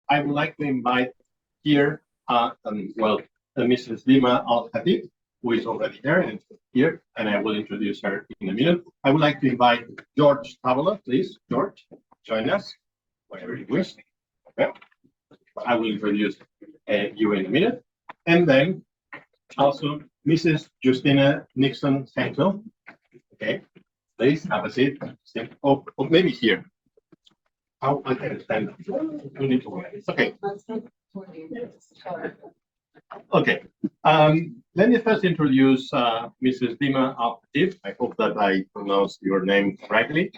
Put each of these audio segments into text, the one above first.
I would like to invite here, Mrs. Dima Al-Khatib, who is already here, and I will introduce her in a minute. I would like to invite George Tavola, please. George, join us whenever you wish. Okay. I will introduce you in a minute. And then also Mrs. Justina Nixon-Sankville. Okay, please have a seat. Oh, maybe here. How I can stand? You need to wait. Okay. Okay. Let me first introduce Mrs. Dima Al-Khatib. I hope that I pronounced your name correctly.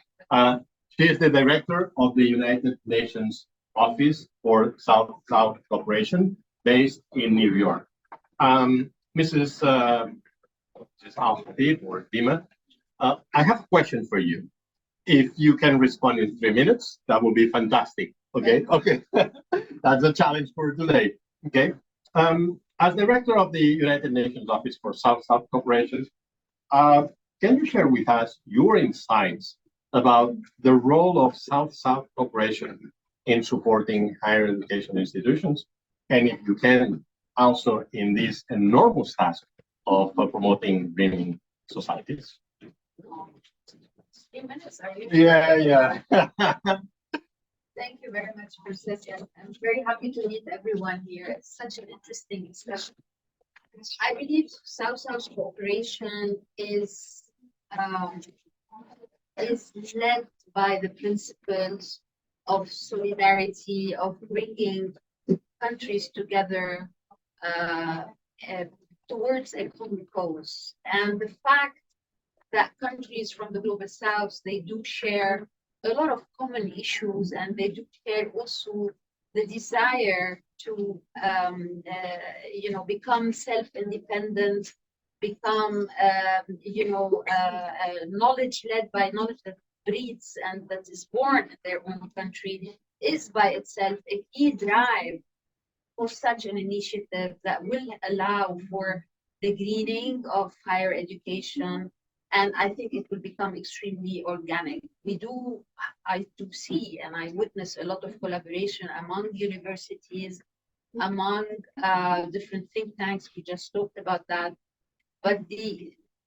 She is the director of the United Nations Office for South-South Cooperation based in New York. Mrs. Al-Khatib or Dima, I have a question for you. If you can respond in 3 minutes, that would be fantastic. Okay, okay. That's a challenge for today. Okay. As director of the United Nations Office for South-South Cooperation, can you share with us your insights about the role of South-South cooperation in supporting higher education institutions? And if you can, also in this enormous task of promoting greening societies. 3 minutes, are you? Yeah. Thank you very much for session. I'm very happy to meet everyone here. It's such an interesting discussion. I believe South-South cooperation is led by the principles of solidarity, of bringing countries together towards a common cause. And the fact that countries from the global south, they do share a lot of common issues, and they do share also the desire to become self-independent, become knowledge led by knowledge that breeds and that is born in their own country, is by itself a key drive for such an initiative that will allow for the greening of higher education. And I think it will become extremely organic. I do see and I witness a lot of collaboration among universities, among different think tanks. We just talked about that. But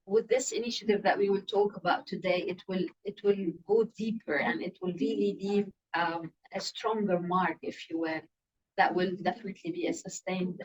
with this initiative that we will talk about today, it will go deeper, and it will really leave a stronger mark, if you will, that will definitely be a sustained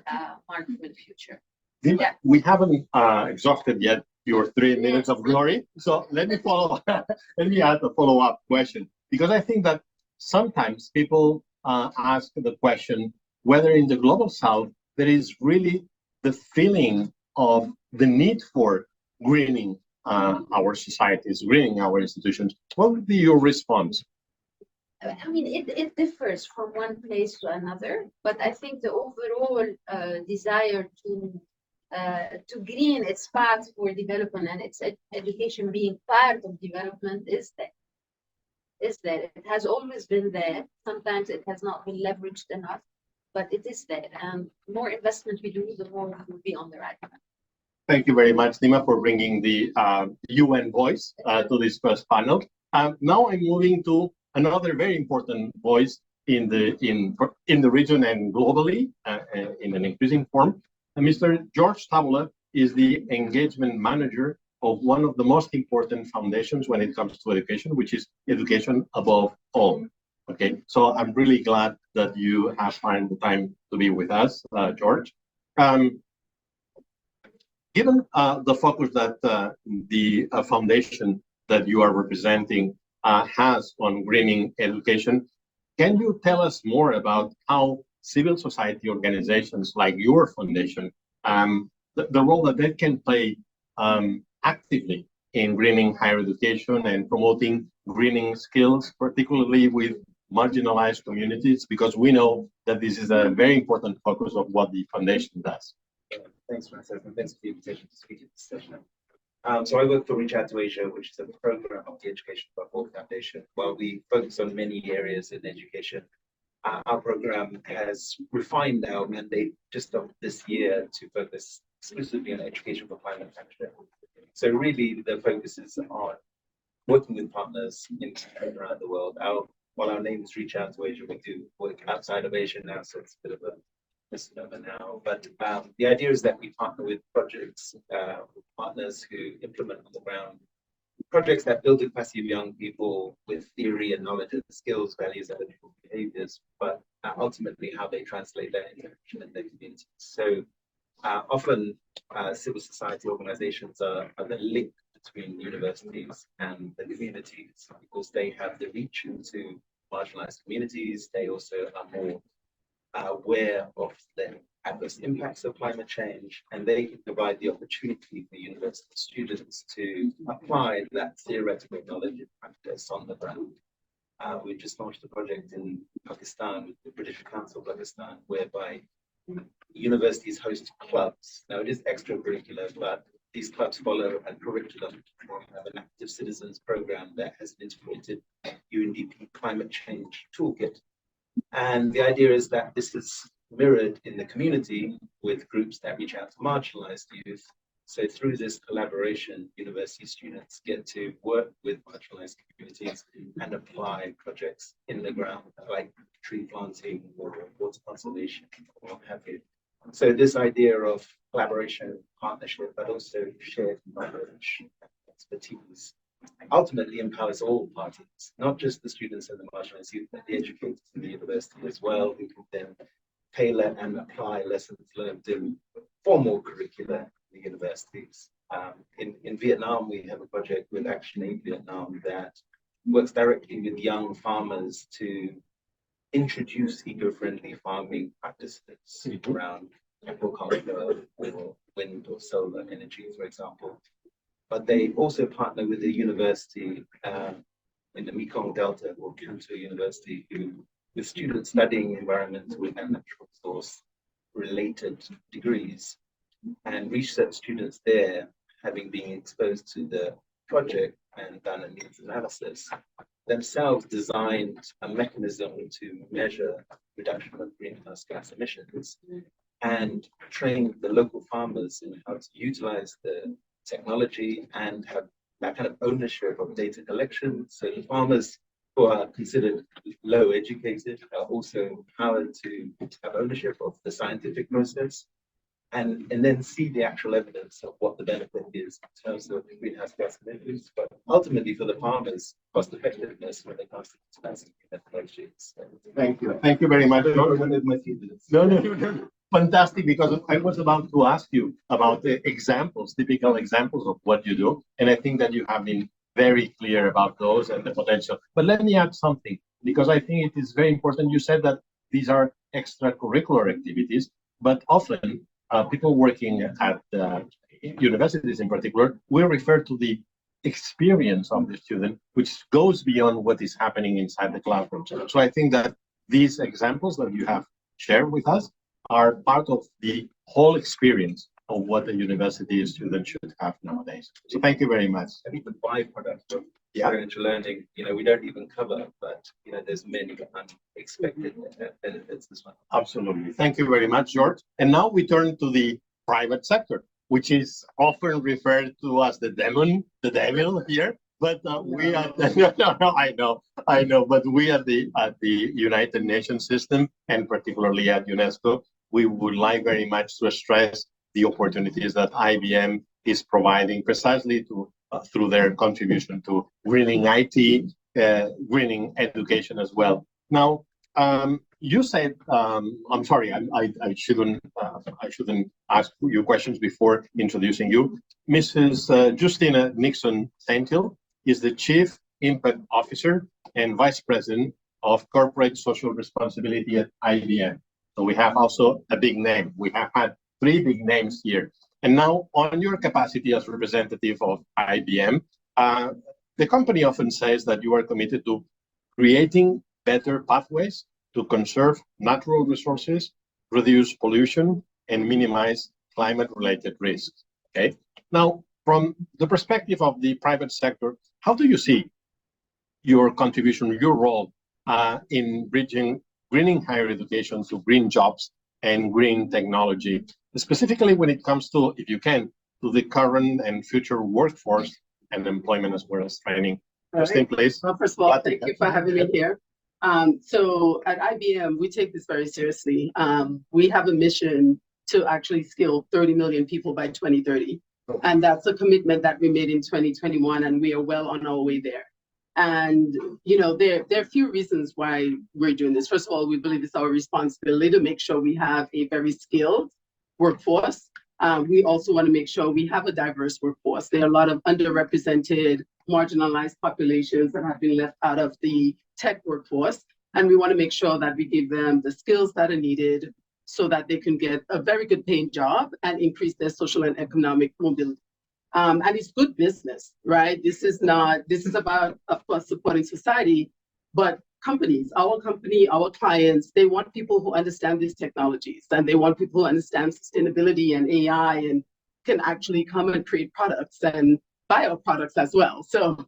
mark for the future. Yeah. We haven't exhausted yet your 3 minutes of glory. So let me let me add a follow-up question, because I think that sometimes people ask the question whether in the global south there is really the feeling of the need for greening our societies, greening our institutions. What would be your response? I mean, it differs from one place to another, but I think the overall desire to green its path for development and its education being part of development is there. It has always been there. Sometimes it has not been leveraged enough, but it is there. And the more investment we do, the more we will be on the right path. Thank you very much, Dima, for bringing the UN voice to this first panel. Now I'm moving to another very important voice in the region and globally in an increasing form. Mr. George Tavola is the engagement manager of one of the most important foundations when it comes to education, which is Education Above All. Okay, so I'm really glad that you have found the time to be with us, George. Given the focus that the foundation that you are representing has on greening education, can you tell us more about how civil society organizations like your foundation, the role that they can play actively in greening higher education and promoting greening skills, particularly with marginalized communities, because we know that this is a very important focus of what the foundation does. Thanks, Francis, and thanks for the invitation to speak at this session. So I work for Reach Out to Asia, which is a program of the Education Above All Foundation. While we focus on many areas in education, our program has refined our mandate just of this year to focus exclusively on education for climate action. So really the focus is on working with partners in and around the world. Our while our name is Reach Out to Asia, we do work outside of Asia now, so it's a bit of a misnomer now. But the idea is that we partner with projects, with partners who implement on the ground projects that build the capacity of young people with theory and knowledge and skills, values, and behaviors, but ultimately how they translate that into action in their communities. So often civil society organizations are the link between universities and the communities because they have the reach into marginalized communities. They also are more aware of the adverse impacts of climate change, and they can provide the opportunity for university students to apply that theoretical knowledge and practice on the ground. We've just launched a project in Pakistan with the British Council of Pakistan, whereby universities host clubs. Now it is extracurricular, but these clubs follow a curriculum. We have an active citizens program that has an integrated UNDP climate change toolkit. And the idea is that this is mirrored in the community with groups that reach out to marginalized youth. So through this collaboration, university students get to work with marginalized communities and apply projects in the ground, like tree planting or water conservation or what have you. So this idea of collaboration, partnership, but also shared knowledge, expertise, ultimately empowers all parties, not just the students and the marginalized youth, but the educators in the university as well, who can then tailor and apply lessons learned in formal curricula in the universities. In Vietnam, we have a project with Action Aid Vietnam that works directly with young farmers to introduce eco-friendly farming practices around aquaculture with wind or solar energy, for example. But they also partner with the university in the Mekong Delta or Cantor University, with students studying environmental and natural resource related degrees, and research students there, having been exposed to the project and done a needs analysis, themselves designed a mechanism to measure reduction of greenhouse gas emissions and train the local farmers in how to utilize the technology and have that kind of ownership of data collection. So the farmers who are considered low educated are also empowered to have ownership of the scientific process and then see the actual evidence of what the benefit is in terms of greenhouse gas emissions, but ultimately for the farmers, cost effectiveness when it comes to dispensing methodologies. Thank you. Thank you very much. No. Fantastic, because I was about to ask you about the examples, typical examples of what you do. And I think that you have been very clear about those and the potential. But let me add something, because I think it is very important. You said that these are extracurricular activities, but often people working at universities in particular will refer to the experience of the student, which goes beyond what is happening inside the classroom. So I think that these examples that you have shared with us are part of the whole experience of what a university student should have nowadays. So thank you very much. I think the byproduct of experiential learning, we don't even cover, but there's many unexpected benefits as well. Absolutely. Thank you very much, George. And now we turn to the private sector, which is often referred to as the devil here. But we are I know. But we at the United Nations system, and particularly at UNESCO, we would like very much to stress the opportunities that IBM is providing precisely through their contribution to greening IT, greening education as well. Now, you said, I'm sorry, I shouldn't ask you questions before introducing you. Mrs. Justina Nixon Saintil is the Chief Impact Officer and Vice President of Corporate Social Responsibility at IBM. So we have also a big name. We have had 3 big names here. And now, on your capacity as representative of IBM, the company often says that you are committed to creating better pathways to conserve natural resources, reduce pollution, and minimize climate-related risks. Okay. Now, from the perspective of the private sector, how do you see your contribution, your role in bridging greening higher education to green jobs and green technology, specifically when it comes to, if you can, to the current and future workforce and employment as well as training? Christine, please. Well, first of all, thank you for having me here. So at IBM, we take this very seriously. We have a mission to actually skill 30 million people by 2030. And that's a commitment that we made in 2021, and we are well on our way there. And, you know, there are a few reasons why we're doing this. First of all, we believe it's our responsibility to make sure we have a very skilled workforce. We also want to make sure we have a diverse workforce. There are a lot of underrepresented, marginalized populations that have been left out of the tech workforce. And we want to make sure that we give them the skills that are needed so that they can get a very good paying job and increase their social and economic mobility. And it's good business, right? This is about, of course, supporting society, but companies, our company, our clients, they want people who understand these technologies, and they want people who understand sustainability and AI and can actually come and create products and buy our products as well. So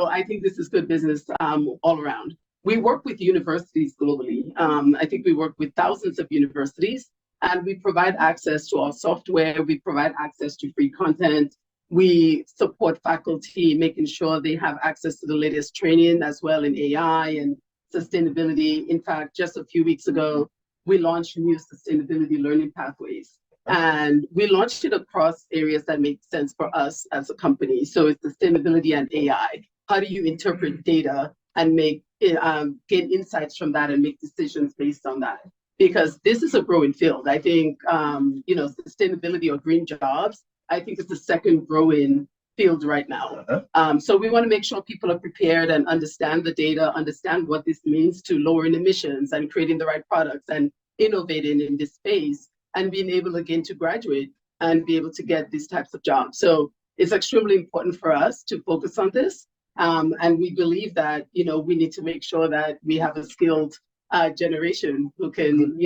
I think this is good business all around. We work with universities globally. I think we work with thousands of universities, and we provide access to our software. We provide access to free content. We support faculty, making sure they have access to the latest training as well in AI and sustainability. In fact, just a few weeks ago, we launched new sustainability learning pathways. And we launched it across areas that make sense for us as a company. So it's sustainability and AI. How do you interpret data and get insights from that and make decisions based on that? Because this is a growing field. I think, sustainability or green jobs, I think it's the second growing field right now. So we want to make sure people are prepared and understand the data, understand what this means to lowering emissions and creating the right products and innovating in this space and being able again to graduate and be able to get these types of jobs. So it's extremely important for us to focus on this. And we believe that, we need to make sure that we have a skilled generation who can,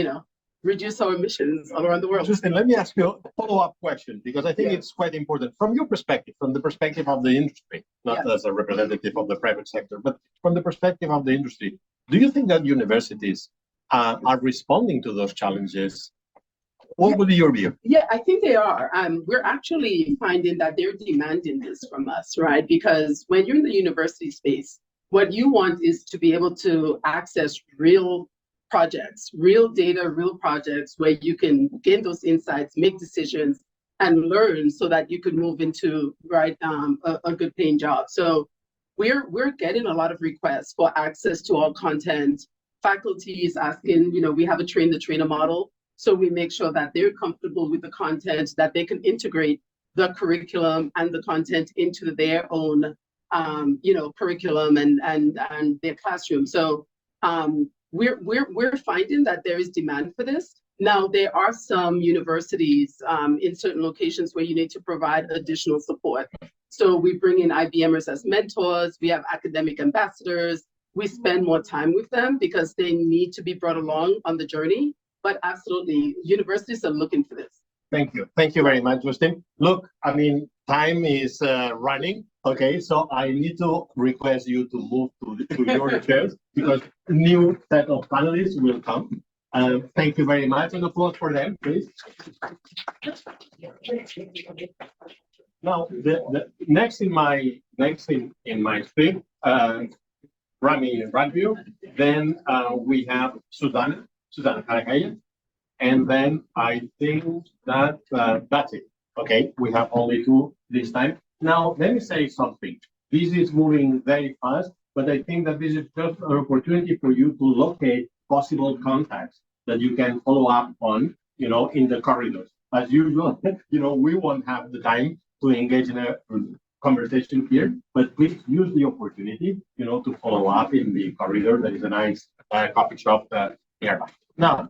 reduce our emissions all around the world. Justin, let me ask you a follow-up question, because I think it's quite important from your perspective, from the perspective of the industry, not as a representative of the private sector, but from the perspective of the industry. Do you think that universities are responding to those challenges? What would be your view? Yeah, I think they are. We're actually finding that they're demanding this from us, right? Because when you're in the university space, what you want is to be able to access real projects, real data, real projects where you can gain those insights, make decisions, and learn so that you can move into a good paying job. So we're getting a lot of requests for access to our content. Faculty is asking, we have a train the trainer model. So we make sure that they're comfortable with the content, that they can integrate the curriculum and the content into their own, curriculum and their classroom. So we're finding that there is demand for this. Now, there are some universities in certain locations where you need to provide additional support. So we bring in IBMers as mentors. We have academic ambassadors. We spend more time with them because they need to be brought along on the journey. But absolutely, universities are looking for this. Thank you. Thank you very much, Justin. Look, time is running. Okay, so I need to request you to move to your chairs because a new set of panelists will come. Thank you very much. An applause for them, please. Now, the next in my script, Rami Radvio. Then we have Susanna Karakaya. And then I think that that's it. Okay, we have only two this time. Now, let me say something. This is moving very fast, but I think that this is just an opportunity for you to locate possible contacts that you can follow up on, in the corridors. As usual, we won't have the time to engage in a conversation here, but please use the opportunity, to follow up in the corridor. There is a nice coffee shop nearby. Now,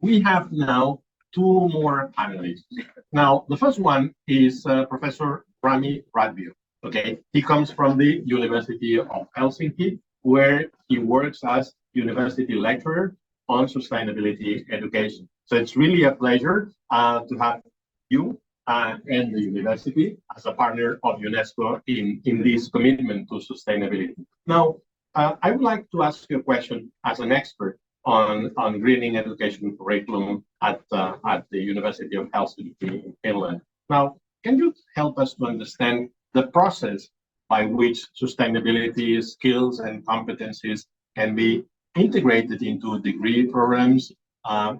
we have now two more panelists. Now, the first one is Professor Rami Radvio. Okay, he comes from the University of Helsinki, where he works as university lecturer on sustainability education. So it's really a pleasure to have you and the university as a partner of UNESCO in this commitment to sustainability. Now, I would like to ask you a question as an expert on greening education curriculum at the University of Helsinki in Finland. Now, can you help us to understand the process by which sustainability skills and competencies can be integrated into degree programs,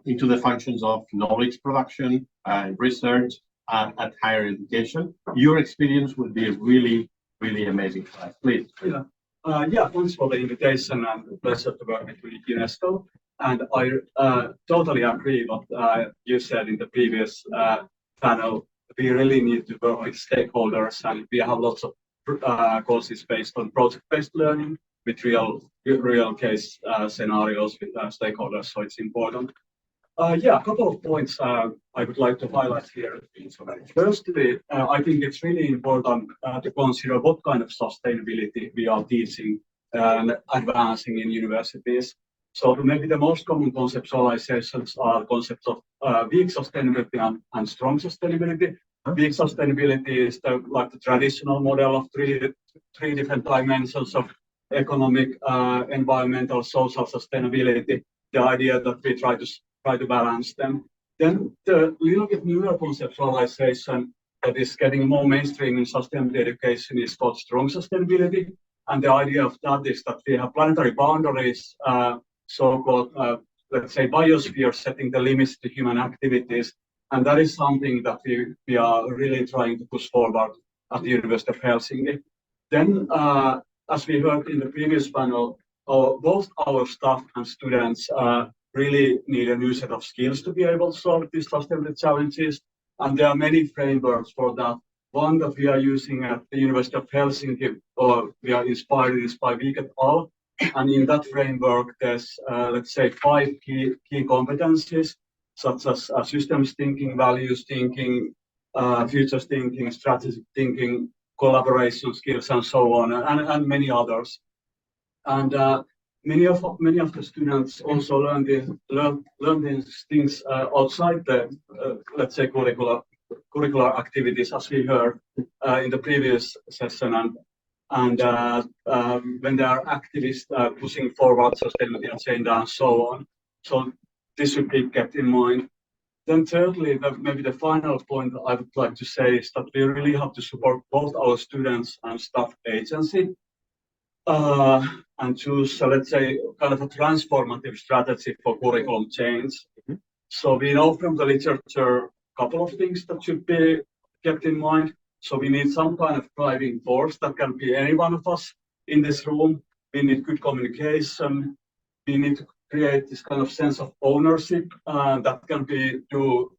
into the functions of knowledge production, research, at higher education. Your experience would be really, really amazing for us. Please. Yeah, thanks for the invitation and pleasure to work with UNESCO. And I totally agree what you said in the previous panel. We really need to work with stakeholders, and we have lots of courses based on project-based learning with real case scenarios with stakeholders, so it's important. Yeah, a couple of points I would like to highlight here. Firstly, I think it's really important to consider what kind of sustainability we are teaching and advancing in universities. So maybe the most common conceptualizations are concepts of weak sustainability and strong sustainability. Weak sustainability is like the traditional model of three different dimensions of economic, environmental, social sustainability. The idea that we try to balance them. Then the little bit newer conceptualization that is getting more mainstream in sustainable education is called strong sustainability. And the idea of that is that we have planetary boundaries, so-called, let's say, biosphere setting the limits to human activities. And that is something that we are really trying to push forward at the University of Helsinki. Then, as we heard in the previous panel, both our staff and students really need a new set of skills to be able to solve these sustainability challenges. And there are many frameworks for that. One that we are using at the University of Helsinki, or we are inspired, is by Week et al. And in that framework, there's, let's say, 5 key competencies, such as systems thinking, values thinking, futures thinking, strategic thinking, collaboration skills, and so on, and many others. And many of the students also learn these things outside the, let's say, curricular activities, as we heard in the previous session, and when they are activists pushing forward sustainability agenda and so on. So this should be kept in mind. Then thirdly, maybe the final point I would like to say is that we really have to support both our students and staff agency and choose, let's say, kind of a transformative strategy for curriculum change. Mm-hmm. So we know from the literature a couple of things that should be kept in mind. So we need some kind of driving force that can be any one of us in this room. We need good communication. We need to create this kind of sense of ownership that can be through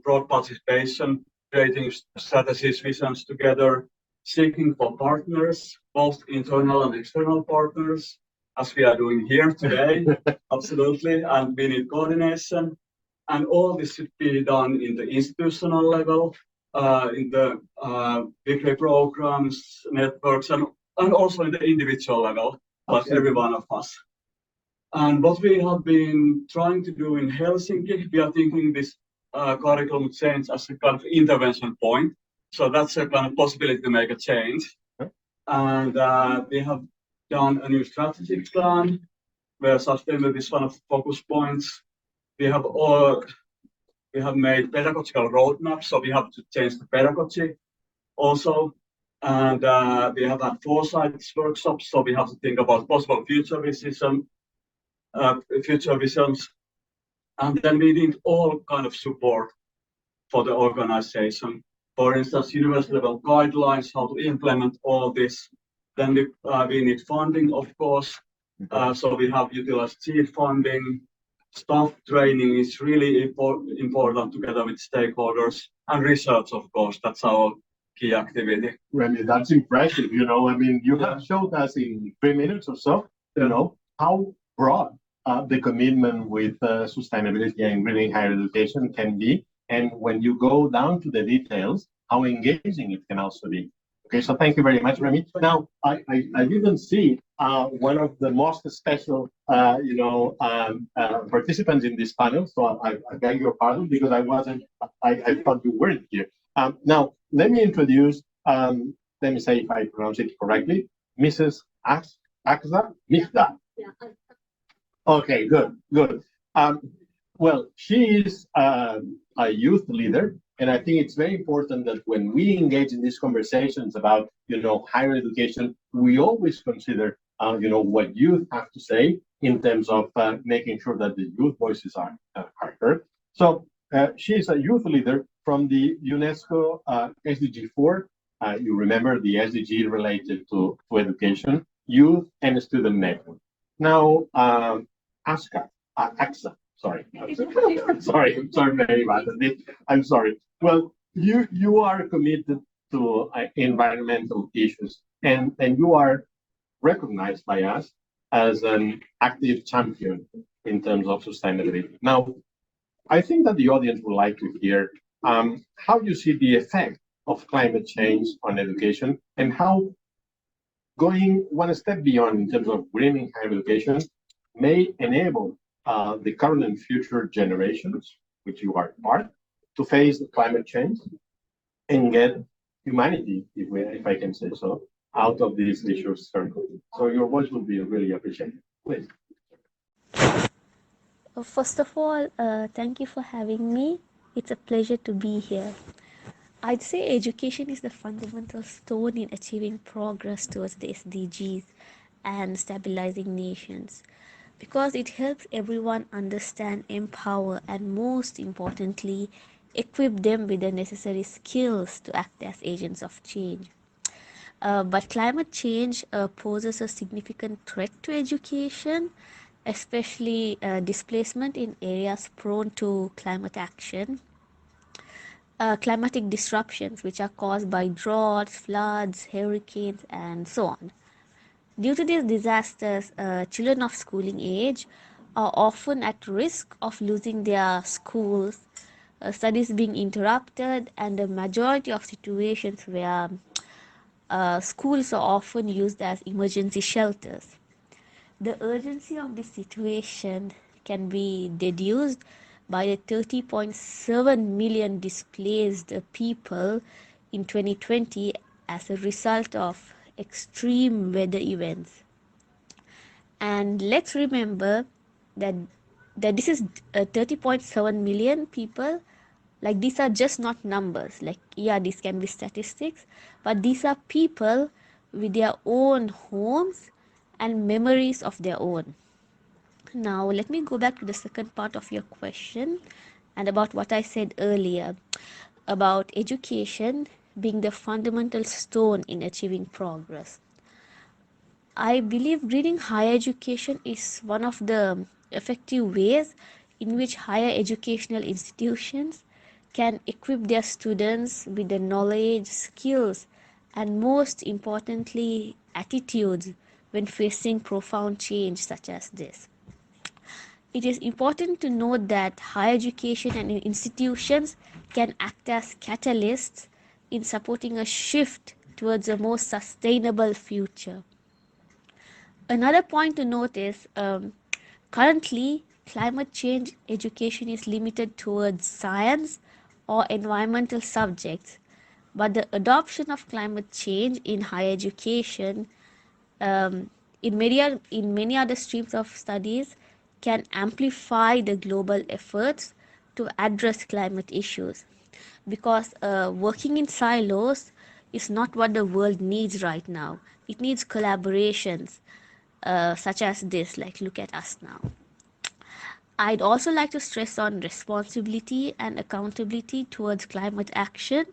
broad participation, creating strategies, visions together, seeking for partners, both internal and external partners, as we are doing here today, absolutely, and we need coordination. And all this should be done in the institutional level, in the degree programs, networks, and also in the individual level, like every one of us. And what we have been trying to do in Helsinki, we are thinking this curriculum change as a kind of intervention point. So that's a kind of possibility to make a change. Okay. And we have done a new strategic plan where sustainability is one of the focus points. We have made pedagogical roadmaps, so we have to change the pedagogy also. And we have had foresight workshops, so we have to think about possible future visions. And then we need all kind of support for the organization. For instance, university level guidelines, how to implement all this. Then we need funding, of course. So we have utilized seed funding. Staff training is really important together with stakeholders, and research, of course. That's our key activity. Remy, that's impressive. You know, I mean, you have showed us in 3 minutes or so, you know, how broad the commitment with sustainability and really higher education can be. And when you go down to the details, how engaging it can also be. Okay, so thank you very much, Remy. Now, I didn't see one of the most special, participants in this panel, so I beg your pardon because I thought you weren't here. Now, let me introduce, let me say if I pronounce it correctly, Mrs. Aksa Mifda. Yeah. Okay, good. Well, she is a youth leader, and I think it's very important that when we engage in these conversations about, higher education, we always consider what youth have to say in terms of making sure that the youth voices are heard. So she's a youth leader from the UNESCO SDG 4. You remember the SDG related to education, youth, and student network. Now, AXA, sorry. sorry, very bad at this. I'm sorry. Well, you are committed to environmental issues, and you are recognized by us as an active champion in terms of sustainability. Now, I think that the audience would like to hear how you see the effect of climate change on education, and how going one step beyond in terms of greening higher education may enable the current and future generations, which you are part, to face the climate change and get humanity, if I can say so, out of this vicious circle. So your voice would be really appreciated. Please. First of all, thank you for having me. It's a pleasure to be here. I'd say education is the fundamental stone in achieving progress towards the SDGs and stabilizing nations, because it helps everyone understand, empower, and most importantly, equip them with the necessary skills to act as agents of change. But climate change poses a significant threat to education, especially displacement in areas prone to climate action. Climatic disruptions, which are caused by droughts, floods, hurricanes, and so on. Due to these disasters, children of schooling age are often at risk of losing their schools, studies being interrupted, and the majority of situations where schools are often used as emergency shelters. The urgency of this situation can be deduced by the 30.7 million displaced people in 2020 as a result of extreme weather events. And let's remember that this is 30.7 million people. Like, these are just not numbers. Like, yeah, these can be statistics, but these are people with their own homes and memories of their own. Now, let me go back to the second part of your question and about what I said earlier about education being the fundamental stone in achieving progress. I believe reading higher education is one of the effective ways in which higher educational institutions can equip their students with the knowledge, skills, and most importantly, attitudes when facing profound change such as this. It is important to note that higher education and institutions can act as catalysts in supporting a shift towards a more sustainable future. Another point to note is currently climate change education is limited towards science or environmental subjects, but the adoption of climate change in higher education in many other streams of studies can amplify the global efforts to address climate issues, because working in silos is not what the world needs right now. It needs collaborations such as this, like look at us now. I'd also like to stress on responsibility and accountability towards climate action,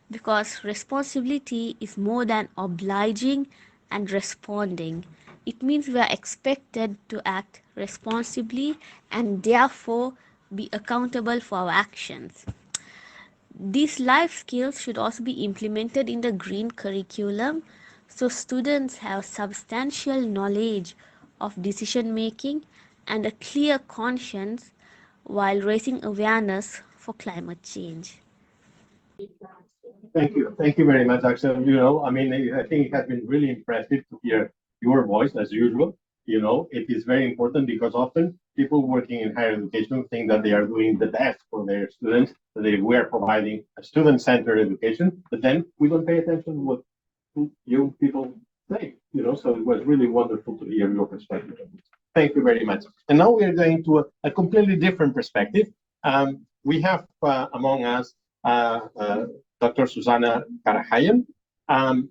because responsibility is more than obliging and responding. It means we are expected to act responsibly and therefore be accountable for our actions. These life skills should also be implemented in the green curriculum, so students have substantial knowledge of decision making and a clear conscience while raising awareness for climate change. Thank you very much, Axel. I think it has been really impressive to hear your voice as usual. It is very important because often people working in higher education think that they are doing the best for their students, that we are providing a student-centered education, but then we don't pay attention to what young people say, so it was really wonderful to hear your perspective. Thank you very much. And now we are going to a completely different perspective. We have among us Dr. Susanna Karahayan.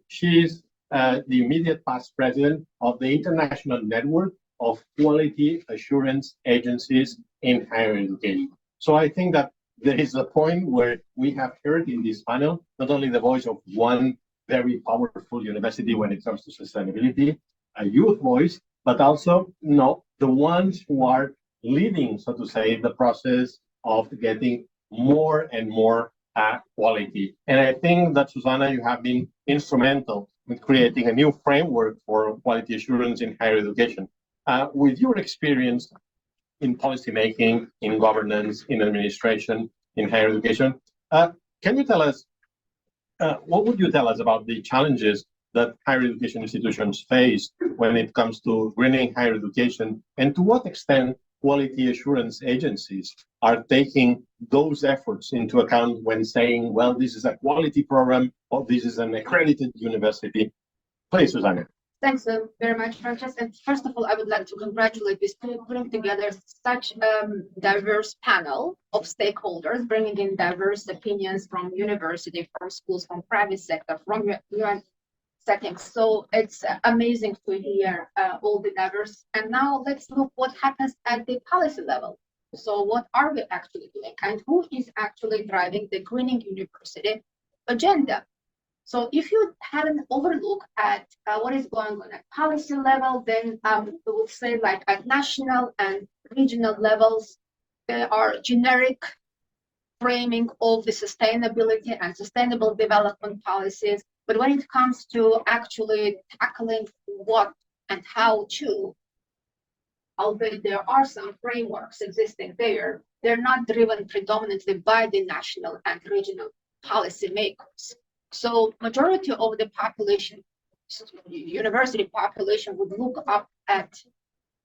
She's the immediate past president of the International Network of Quality Assurance Agencies in Higher Education. So I think that there is a point where we have heard in this panel, not only the voice of one very powerful university when it comes to sustainability, a youth voice, but also, the ones who are leading, so to say, the process of getting more and more quality. And I think that, Susanna, you have been instrumental in creating a new framework for quality assurance in higher education. With your experience in policymaking, in governance, in administration, in higher education, can you tell us, what would you tell us about the challenges that higher education institutions face when it comes to greening higher education, and to what extent quality assurance agencies are taking those efforts into account when saying, well, this is a quality program or this is an accredited university? Please, Susanna. Thanks very much, Francesca. And first of all, I would like to congratulate this team putting together such a diverse panel of stakeholders, bringing in diverse opinions from university, from schools, from private sector, from UN settings. So it's amazing to hear all the diverse. And now let's look what happens at the policy level. So what are we actually doing, and who is actually driving the greening university agenda? So if you had an overlook at what is going on at policy level, then we would say like at national and regional levels, there are generic framing of the sustainability and sustainable development policies. But when it comes to actually tackling what and how to, although there are some frameworks existing there, they're not driven predominantly by the national and regional policymakers. So majority of the population, university population, would look up at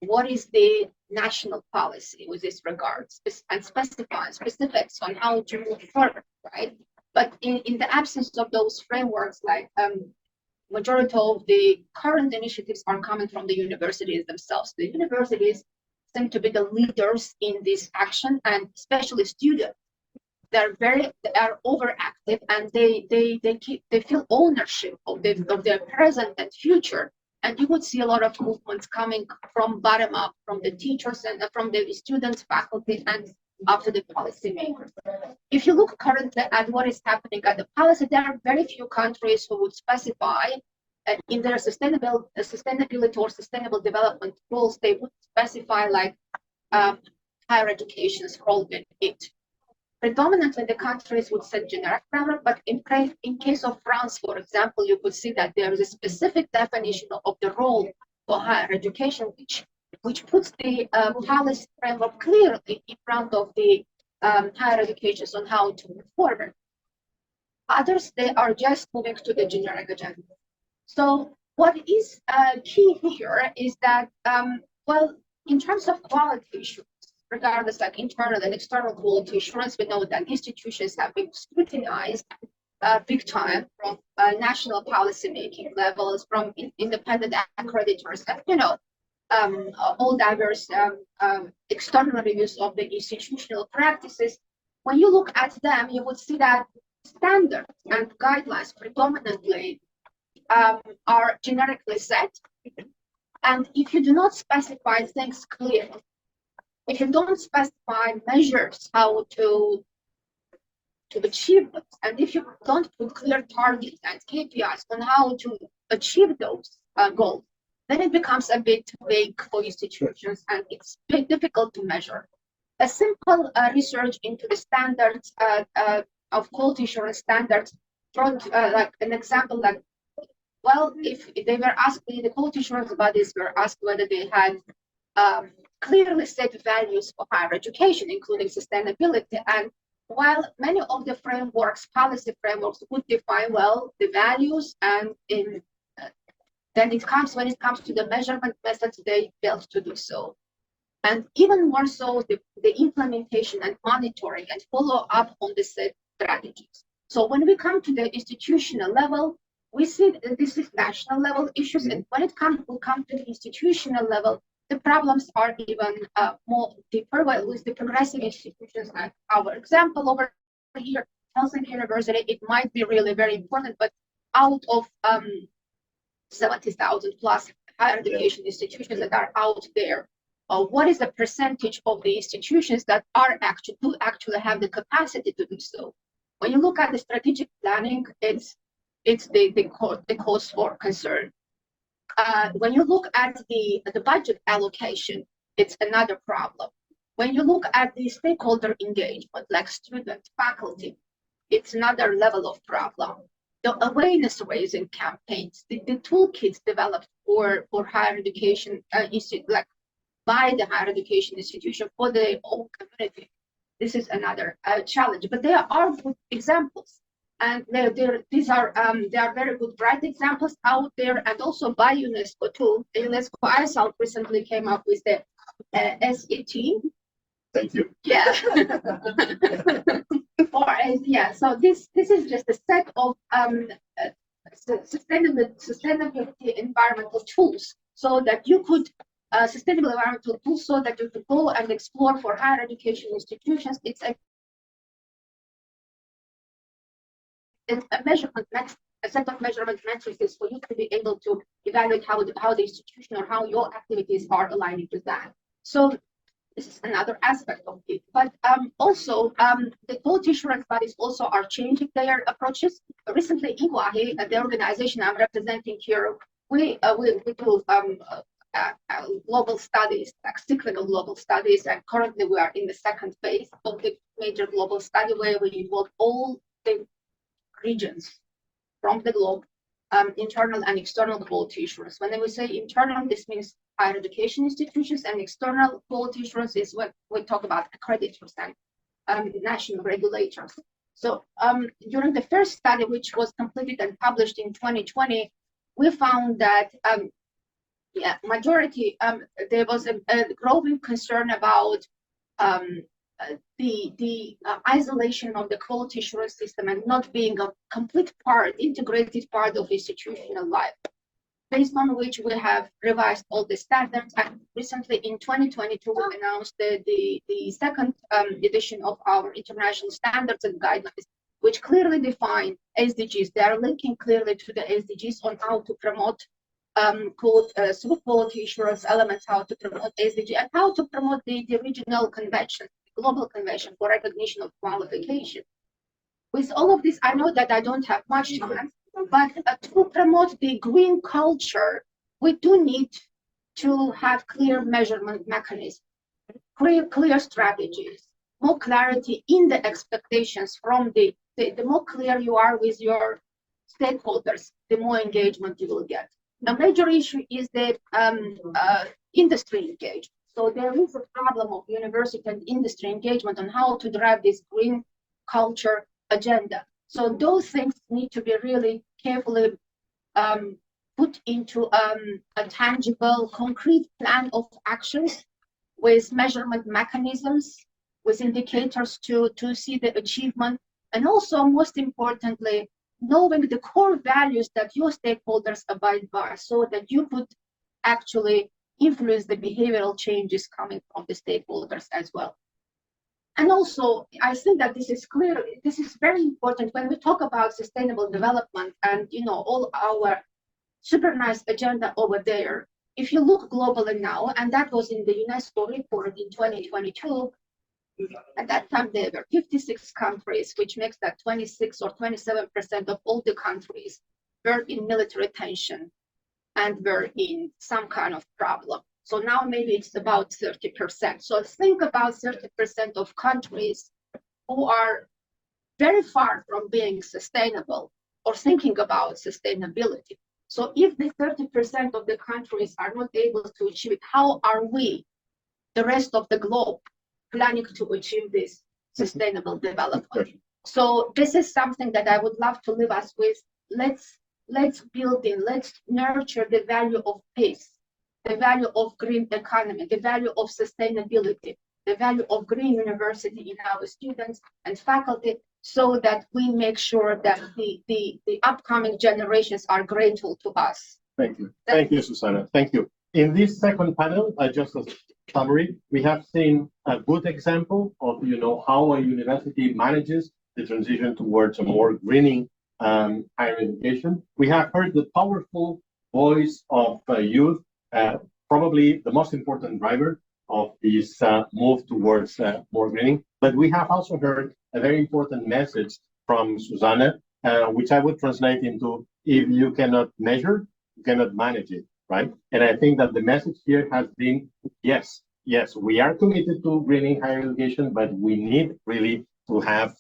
what is the national policy with this regard and specify specifics on how to move forward, right? But in the absence of those frameworks, like majority of the current initiatives are coming from the universities themselves. The universities seem to be the leaders in this action, and especially students. They are overactive, and they feel ownership of their present and future. And you would see a lot of movements coming from bottom up, from the teachers and from the students, faculty, and up to the policymakers. If you look currently at what is happening at the policy, there are very few countries who would specify in their sustainability or sustainable development goals. They would specify like higher education's role in it. Predominantly, the countries would set generic framework, but in case of France, for example, you could see that there is a specific definition of the role for higher education, which puts the policy framework clearly in front of the higher education on how to move forward. Others, they are just moving to the generic agenda. So what is key here is that, well, in terms of quality issues, regardless like internal and external quality assurance, we know that institutions have been scrutinized big time from national policy making levels, from independent accreditors, and all diverse external reviews of the institutional practices. When you look at them, you would see that standards and guidelines predominantly are generically set. And if you do not specify things clearly, if you don't specify measures how to achieve those, and if you don't put clear targets and KPIs on how to achieve those goals, then it becomes a bit vague for institutions, and it's very difficult to measure. A simple research into the standards of quality assurance standards brought like an example that, well, if they were asked, the quality assurance bodies were asked whether they had clearly set values for higher education, including sustainability. And while many of the frameworks, policy frameworks, would define well the values, and then when it comes to the measurement methods, they failed to do so. And even more so, the implementation and monitoring and follow up on the set strategies. So when we come to the institutional level, we see that this is national level issues, and when we'll come to the institutional level, the problems are even more deeper. Well, with the progressive institutions, like our example over here, Helsinki University, it might be really very important, but out of 70,000 plus higher education institutions that are out there. What is the percentage of the institutions that are actually have the capacity to do so? When you look at the strategic planning, it's the cause for concern. When you look at the budget allocation, it's another problem. When you look at the stakeholder engagement, like students, faculty, it's another level of problem. The awareness raising campaigns, the toolkits developed for higher education like by the higher education institution for the whole community. This is another challenge, but there are good examples, and these are very good, bright examples out there, and also by UNESCO too. The UNESCO IESALC recently came up with the SET. Thank you. Yeah. So this is just a set of sustainability environmental tools, so that you could sustainable environmental tools, so that you could go and explore for higher education institutions. It's a measurement metric, a set of measurement metrics for you to be able to evaluate how the institution or how your activities are aligning with that. So this is another aspect of it. But also, the quality assurance bodies also are changing their approaches. Recently, INQAAHE, the organization I'm representing here, we do global studies, like cyclical global studies, and currently we are in the second phase of the major global study, where we involve all the regions from the globe, internal and external quality assurance. When we say internal, this means higher education institutions, and external quality assurance is when we talk about accreditors and national regulators. So during the first study, which was completed and published in 2020, we found that majority, there was a growing concern about the isolation of the quality assurance system and not being a complete integrated part of institutional life, based on which we have revised all the standards. And recently in 2022, we announced the second edition of our international standards and guidelines, which clearly define SDGs. They are linking clearly to the SDGs on how to promote quality assurance elements, how to promote SDG, and how to promote the regional convention, the global convention for recognition of qualification. With all of this, I know that I don't have much time, but to promote the green culture, we do need to have clear measurement mechanisms, clear strategies, more clarity in the expectations from the more clear you are with your stakeholders, the more engagement you will get. The major issue is that industry engagement. So there is a problem of university and industry engagement on how to drive this green culture agenda. So those things need to be really carefully put into a tangible, concrete plan of actions with measurement mechanisms, with indicators to see the achievement, and also, most importantly, knowing the core values that your stakeholders abide by, so that you could actually influence the behavioral changes coming from the stakeholders as well. And also, I think that this is very important when we talk about sustainable development and all our super nice agenda over there. If you look globally now, and that was in the UNESCO report in 2022, at that time there were 56 countries, which makes that 26 or 27% of all the countries were in military tension and were in some kind of problem. So now maybe it's about 30%. So think about 30% of countries who are very far from being sustainable or thinking about sustainability. So if the 30% of the countries are not able to achieve it, how are we, the rest of the globe, planning to achieve this sustainable development? So this is something that I would love to leave us with. Let's build in, let's nurture the value of peace, the value of green economy, the value of sustainability, the value of green university in our students and faculty, so that we make sure that the upcoming generations are grateful to us. Thank you. Thank you, Susanna. Thank you. In this second panel, just as a summary, we have seen a good example of how a university manages the transition towards a more greening higher education. We have heard the powerful voice of youth, probably the most important driver of this move towards more greening. But we have also heard a very important message from Susanna, which I would translate into, if you cannot measure, you cannot manage it, right? And I think that the message here has been, yes, we are committed to greening higher education, but we need really to have,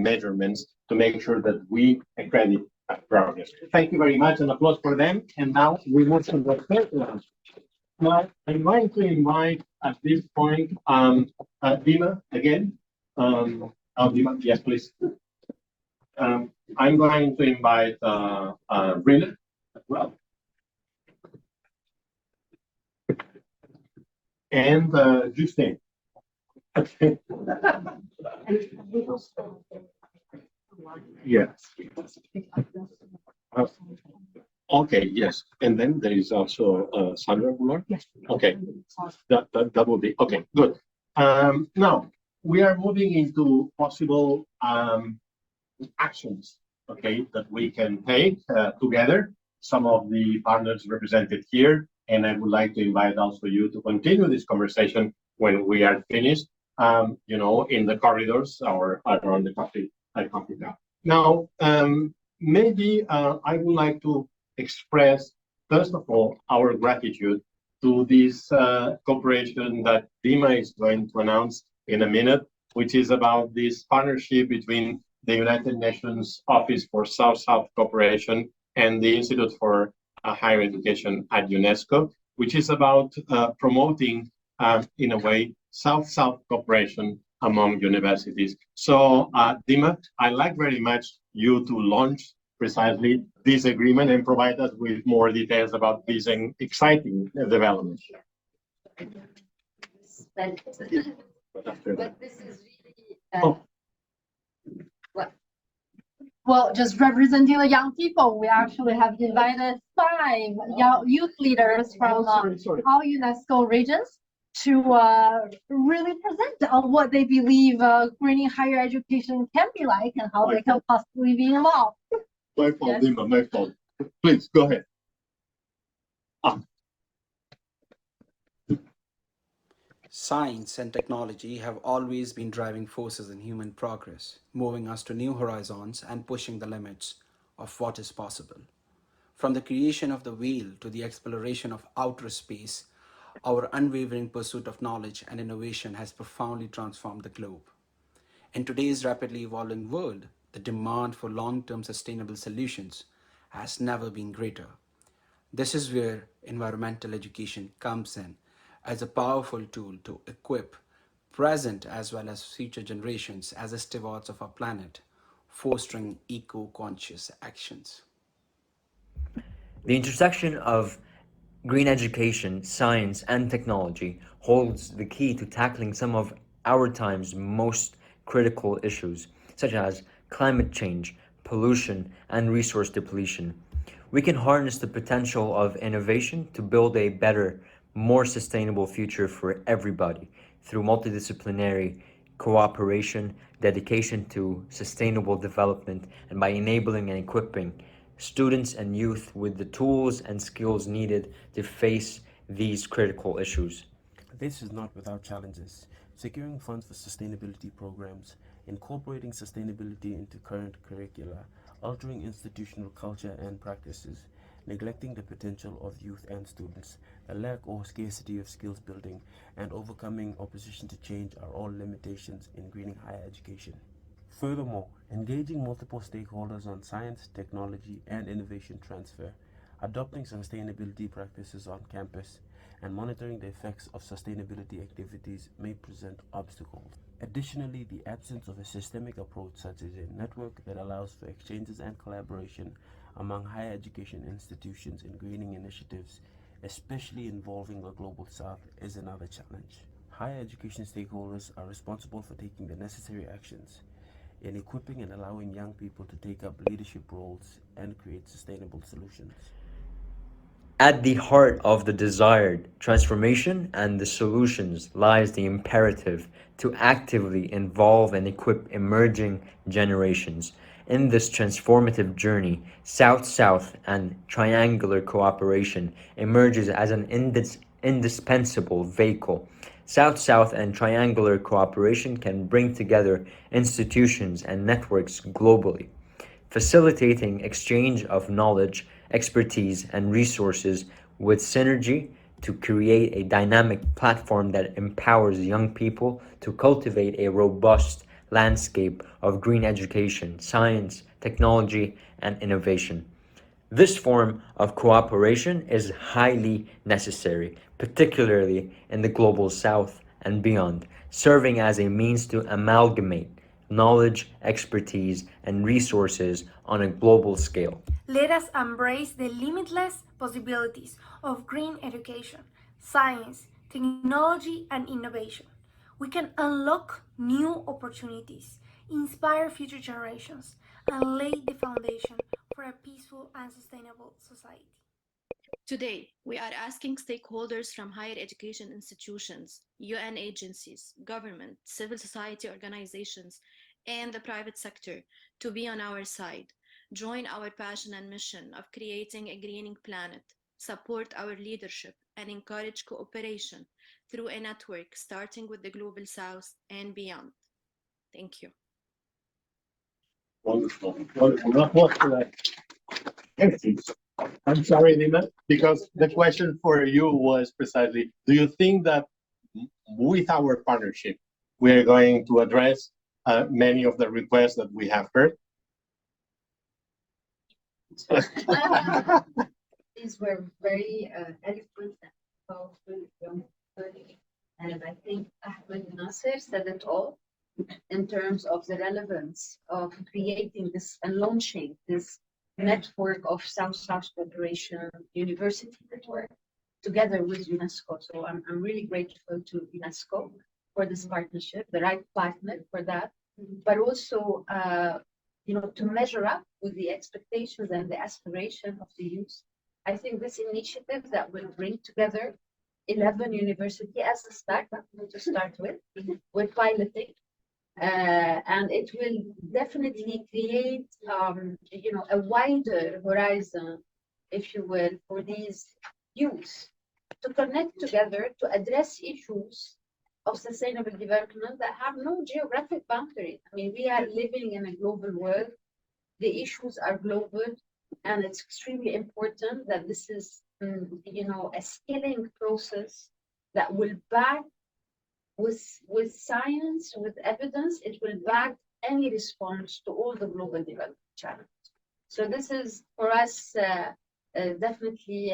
measurements to make sure that we accredit progress. Thank you very much, and applause for them. And now we move to the third one. Now, I'm going to invite at this point, Dima again. Dima, yes, please. I'm going to invite Rina as well. And Justine. Okay. Yes. Okay, yes. And then there is also Sandra Goulart? Yes. Okay. That will be, okay, good. Now, we are moving into possible actions, okay, that we can take together. Some of the partners represented here, and I would like to invite also you to continue this conversation when we are finished, in the corridors or around the coffee cup. Now, maybe I would like to express, first of all, our gratitude to this cooperation that Dima is going to announce in a minute, which is about this partnership between the United Nations Office for South-South Cooperation and the Institute for Higher Education at UNESCO, which is about promoting, in a way, South-South cooperation among universities. So, Dima, I'd like very much you to launch precisely this agreement and provide us with more details about this exciting development. But this is really Well, just representing the young people, we actually have invited 5 young youth leaders from all UNESCO regions to really present on what they believe greening higher education can be like and how they can possibly be involved. My fault, Dima, my fault. Please, go ahead. Science and technology have always been driving forces in human progress, moving us to new horizons and pushing the limits of what is possible. From the creation of the wheel to the exploration of outer space, our unwavering pursuit of knowledge and innovation has profoundly transformed the globe. In today's rapidly evolving world, the demand for long-term sustainable solutions has never been greater. This is where environmental education comes in as a powerful tool to equip present as well as future generations as stewards of our planet, fostering eco-conscious actions. The intersection of green education, science, and technology holds the key to tackling some of our time's most critical issues, such as climate change, pollution, and resource depletion. We can harness the potential of innovation to build a better, more sustainable future for everybody through multidisciplinary cooperation, dedication to sustainable development, and by enabling and equipping students and youth with the tools and skills needed to face these critical issues. This is not without challenges. Securing funds for sustainability programs, incorporating sustainability into current curricula, altering institutional culture and practices, neglecting the potential of youth and students, a lack or scarcity of skills building, and overcoming opposition to change are all limitations in greening higher education. Furthermore, engaging multiple stakeholders on science, technology, and innovation transfer, adopting sustainability practices on campus, and monitoring the effects of sustainability activities may present obstacles. Additionally, the absence of a systemic approach such as a network that allows for exchanges and collaboration among higher education institutions in greening initiatives, especially involving the Global South, is another challenge. Higher education stakeholders are responsible for taking the necessary actions in equipping and allowing young people to take up leadership roles and create sustainable solutions. At the heart of the desired transformation and the solutions lies the imperative to actively involve and equip emerging generations In this transformative journey, South-South and triangular cooperation emerges as an indispensable vehicle. South-South and triangular cooperation can bring together institutions and networks globally, facilitating exchange of knowledge, expertise, and resources with synergy to create a dynamic platform that empowers young people to cultivate a robust landscape of green education, science, technology, and innovation. This form of cooperation is highly necessary, particularly in the global south and beyond, serving as a means to amalgamate knowledge, expertise, and resources on a global scale. Let us embrace the limitless possibilities of green education, science, technology, and innovation. We can unlock new opportunities, inspire future generations, and lay the foundation for a peaceful and sustainable society. Today, we are asking stakeholders from higher education institutions, UN agencies, government, civil society organizations, and the private sector to be on our side. Join our passion and mission of creating a greening planet, support our leadership, and encourage cooperation through a network starting with the Global South and beyond. Thank you. Wonderful. Wonderful. Applause for that. Thank you. I'm sorry, Nima, because the question for you was precisely, do you think that with our partnership, we are going to address many of the requests that we have heard? These were very eloquent and powerful, and I think Ahmed Nasser said it all in terms of the relevance of creating this and launching this network of South-South cooperation university network together with UNESCO. So I'm really grateful to UNESCO for this partnership, the right partner for that, but also to measure up with the expectations and the aspiration of the youth. I think this initiative that will bring together 11 universities as a startup to start with piloting, and it will definitely create, a wider horizon, if you will, for these youth to connect together to address issues of sustainable development that have no geographic boundary. I mean, we are living in a global world. The issues are global, and it's extremely important that this is, a skilling process that will back with science, with evidence, it will back any response to all the global development challenges. So this is for us definitely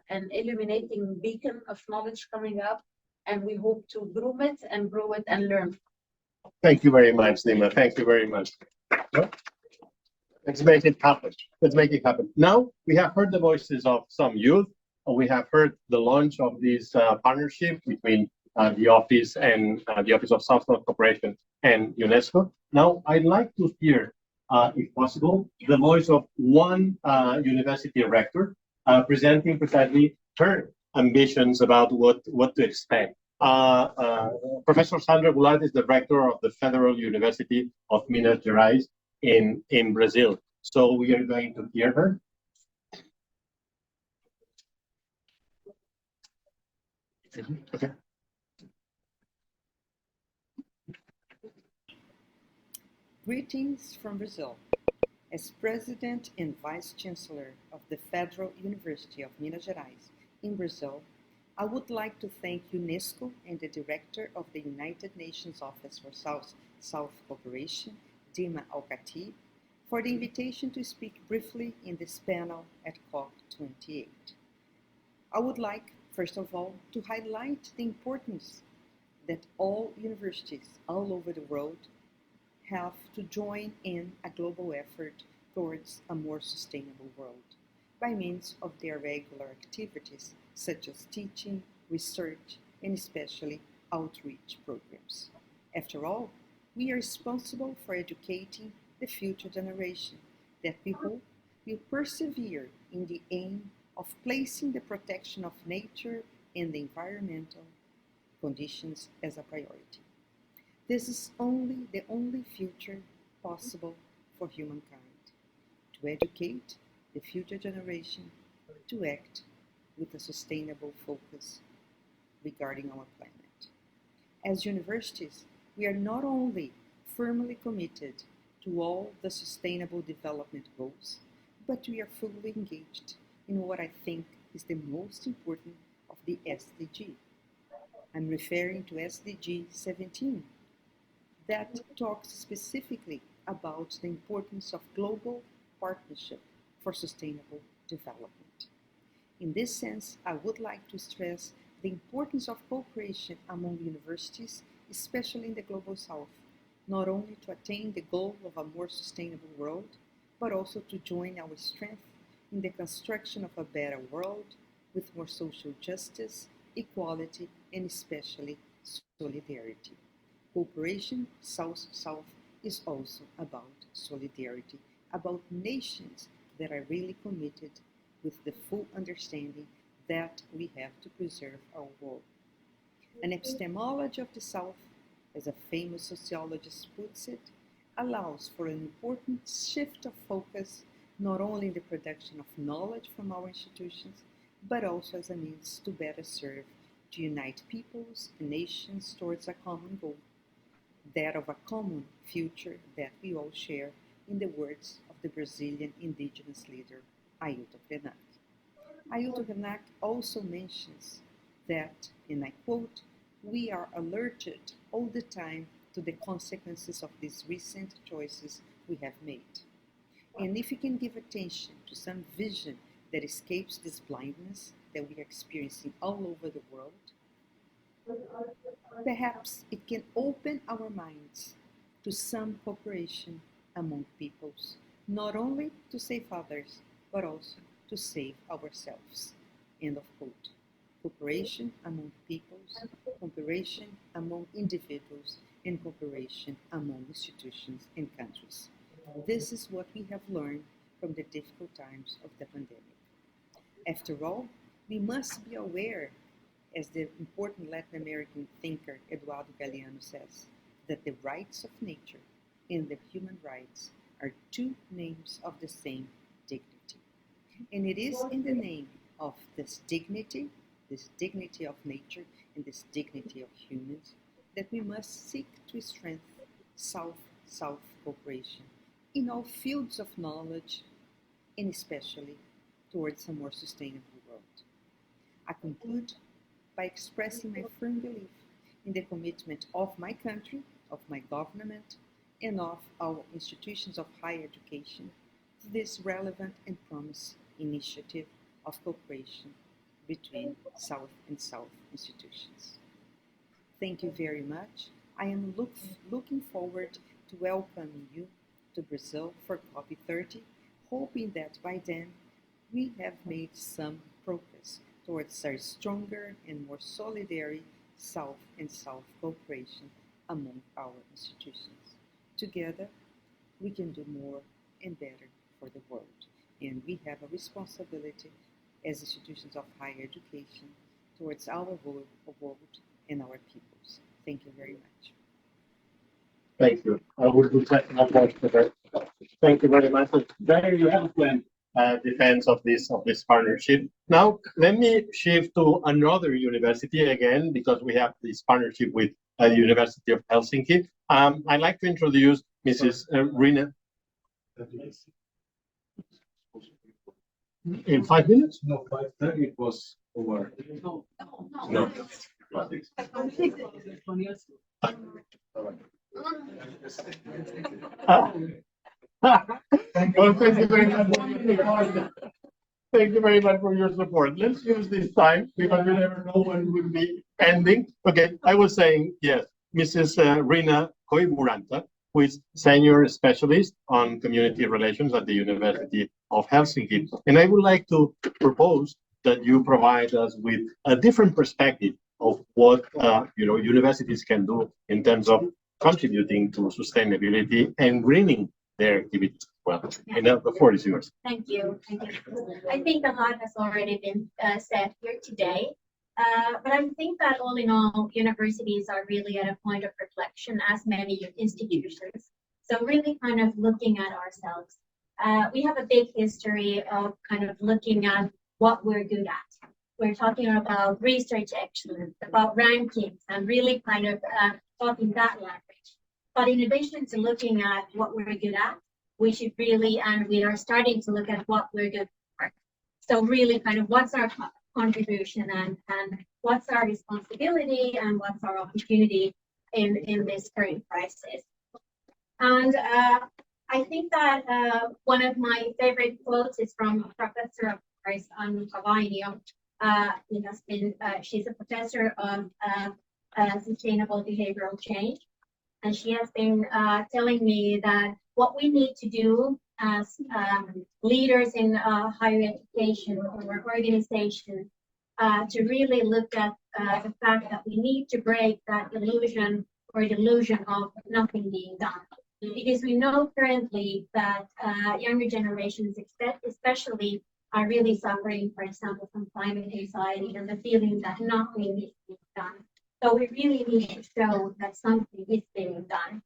an illuminating beacon of knowledge coming up, and we hope to groom it and grow it and learn. Thank you very much, Nima. Thank you very much. Let's make it happen. Let's make it happen. Now we have heard the voices of some youth. We have heard the launch of this partnership between the office and the Office of South-South Cooperation and UNESCO. Now I'd like to hear, if possible, the voice of one university rector presenting precisely her ambitions about what to expect. Professor Sandra Goulart is the rector of the Federal University of Minas Gerais in Brazil. So we are going to hear her. Okay. Greetings from Brazil. As President and Vice Chancellor of the Federal University of Minas Gerais in Brazil, I would like to thank UNESCO and the Director of the United Nations Office for South-South Cooperation, Dima Al-Khatib, for the invitation to speak briefly in this panel at COP28. I would like, first of all, to highlight the importance that all universities all over the world have to join in a global effort towards a more sustainable world by means of their regular activities such as teaching, research, and especially outreach programs. After all, we are responsible for educating the future generation that we hope will persevere in the aim of placing the protection of nature and the environmental conditions as a priority. This is the only future possible for humankind, to educate the future generation to act with a sustainable focus regarding our planet. As universities, we are not only firmly committed to all the sustainable development goals, but we are fully engaged in what I think is the most important of the SDG. I'm referring to SDG 17, that talks specifically about the importance of global partnership for sustainable development. In this sense, I would like to stress the importance of cooperation among universities, especially in the Global South, not only to attain the goal of a more sustainable world, but also to join our strength in the construction of a better world with more social justice, equality, and especially solidarity. Cooperation South-South is also about solidarity, about nations that are really committed with the full understanding that we have to preserve our world. An epistemology of the South, as a famous sociologist puts it, allows for an important shift of focus not only in the production of knowledge from our institutions, but also as a means to better serve, to unite peoples and nations towards a common goal, that of a common future that we all share, in the words of the Brazilian indigenous leader, Ailton Krenak. Ailton Krenak also mentions that, and I quote, "We are alerted all the time to the consequences of these recent choices we have made. And if we can give attention to some vision that escapes this blindness that we are experiencing all over the world, perhaps it can open our minds to some cooperation among peoples, not only to save others, but also to save ourselves." End of quote. Cooperation among peoples, cooperation among individuals, and cooperation among institutions and countries. This is what we have learned from the difficult times of the pandemic. After all, we must be aware, as the important Latin American thinker Eduardo Galeano says, that the rights of nature and the human rights are two names of the same dignity. And it is in the name of this dignity of nature and this dignity of humans, that we must seek to strengthen South-South cooperation in all fields of knowledge, and especially towards a more sustainable world. I conclude by expressing my firm belief in the commitment of my country, of my government, and of our institutions of higher education to this relevant and promising initiative of cooperation between South and South institutions. Thank you very much. I am looking forward to welcoming you to Brazil for COP30, hoping that by then we have made some progress towards a stronger and more solidary South and South cooperation among our institutions. Together, we can do more and better for the world, and we have a responsibility as institutions of higher education towards our world and our peoples. Thank you very much. Thank you. I would do applause for that. Thank you very much. Very eloquent defense of this partnership. Now, let me shift to another university again, because we have this partnership with the University of Helsinki. I'd like to introduce Mrs. Rina. In 5 minutes? No, 5:30 it was over. No. Well, thank you very much. Thank you very much for your support. Let's use this time because we never know when we'll be ending. Okay, I was saying, yes, Mrs. Rina Koivuranta, who is Senior Specialist on Community Relations at the University of Helsinki. And I would like to propose that you provide us with a different perspective of what universities can do in terms of contributing to sustainability and greening their activities as well. And now the floor is yours. Thank you. I think a lot has already been said here today. But I think that all in all, universities are really at a point of reflection, as many institutions. So really kind of looking at ourselves. We have a big history of kind of looking at what we're good at. We're talking about research excellence, about rankings, and really kind of talking that language. But in addition to looking at what we're good at, we should really, and we are starting to look at what we're good for. So really kind of what's our contribution and what's our responsibility and what's our opportunity in this current crisis. And I think that one of my favorite quotes is from a professor of course, INQAAHE. He has been, she's a professor of sustainable behavioral change. And she has been telling me that what we need to do as leaders in higher education or organizations to really look at the fact that we need to break that illusion or delusion of nothing being done. Because we know currently that younger generations, especially, are really suffering, for example, from climate anxiety and the feeling that nothing is being done. So we really need to show that something is being done.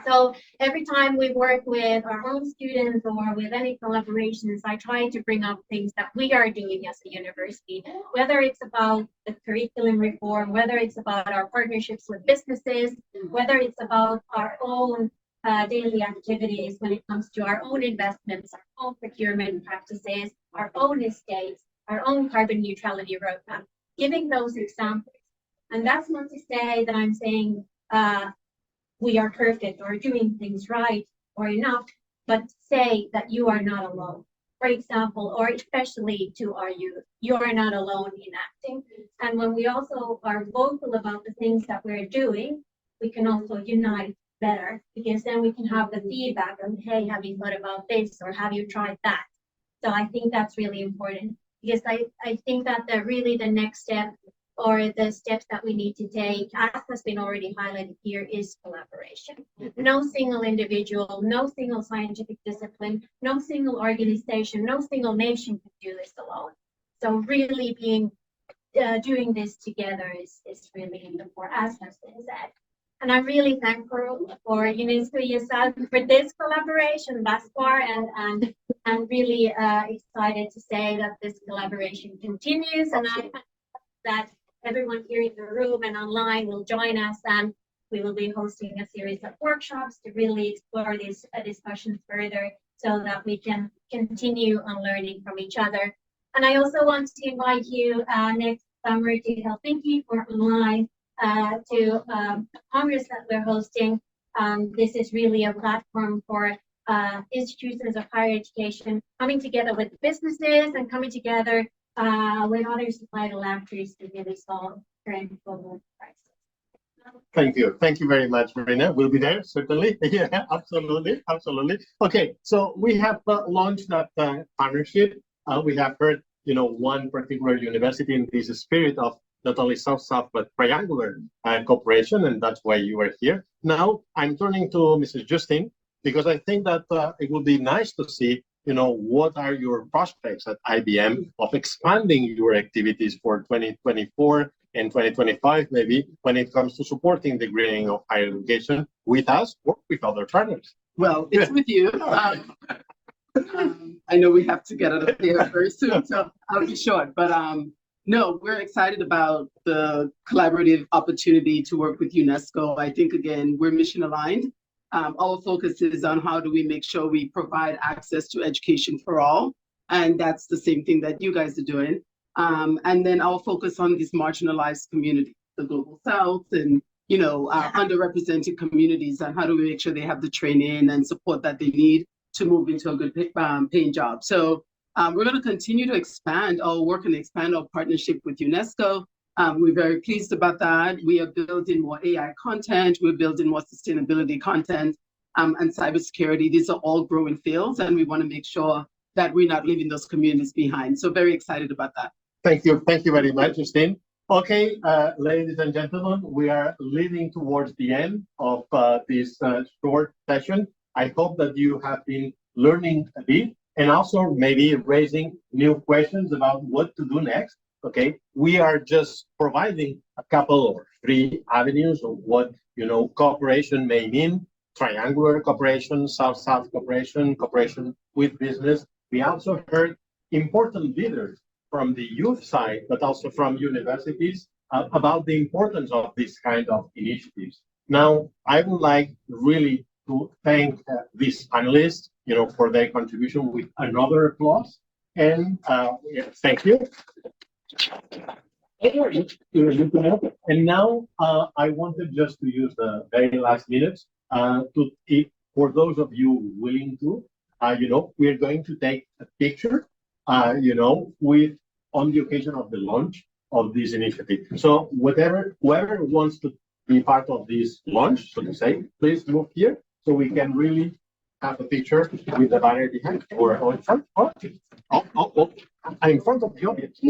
So every time we work with our own students or with any collaborations, I try to bring up things that we are doing as a university, whether it's about the curriculum reform, whether it's about our partnerships with businesses, whether it's about our own daily activities when it comes to our own investments, our own procurement practices, our own estates, our own carbon neutrality roadmap, giving those examples. And that's not to say that I'm saying we are perfect or doing things right or enough, but say that you are not alone. For example, or especially to our youth, you are not alone in acting. And when we also are vocal about the things that we're doing, we can also unite better, because then we can have the feedback of, hey, have you thought about this or have you tried that? So I think that's really important, because I think that really the next step or the steps that we need to take, as has been already highlighted here, is collaboration. No single individual, no single scientific discipline, no single organization, no single nation can do this alone. So really doing this together is really important, as has been said. And I'm really thankful for UNESCO IESALC for this collaboration thus far, and really excited to say that this collaboration continues. And I hope that everyone here in the room and online will join us, and we will be hosting a series of workshops to really explore these discussions further so that we can continue on learning from each other. And I also want to invite you next summer to Helsinki for online to a Congress that we're hosting. This is really a platform for institutions of higher education coming together with businesses and coming together with other societal actors to really solve current global crisis. Thank you very much, Marina. We'll be there, certainly. Yeah, absolutely. Okay, so we have launched that partnership. We have heard, one particular university in this spirit of not only South-South, but triangular cooperation, and that's why you are here. Now, I'm turning to Mrs. Justine, because I think that it would be nice to see, what are your prospects at IBM of expanding your activities for 2024 and 2025, maybe, when it comes to supporting the greening of higher education with us or with other partners. Well, it's with you. I know we have to get out of here very soon, so I'll be short. But no, we're excited about the collaborative opportunity to work with UNESCO. I think, again, we're mission aligned. Our focus is on how do we make sure we provide access to education for all. And that's the same thing that you guys are doing. And then our focus on these marginalized communities, the Global South and, underrepresented communities, and how do we make sure they have the training and support that they need to move into a good paying job. So we're going to continue to expand our work and expand our partnership with UNESCO. We're very pleased about that. We are building more AI content. We're building more sustainability content and cybersecurity. These are all growing fields, and we want to make sure that we're not leaving those communities behind. So very excited about that. Thank you very much, Justine. Okay, ladies and gentlemen, we are leading towards the end of this short session. I hope that you have been learning a bit and also maybe raising new questions about what to do next. Okay, we are just providing a couple or three avenues of what cooperation may mean. triangular cooperation, South-South cooperation, cooperation with business. We also heard important leaders from the youth side, but also from universities about the importance of this kind of initiatives. Now, I would like really to thank these panelists, for their contribution with another applause. And thank you. And now I wanted just to use the very last minutes for those of you willing to, we're going to take a picture, with on the occasion of the launch of this initiative. So whoever wants to be part of this launch, so to say, please move here so we can really have a picture with the banner behind or in front. In front of the audience.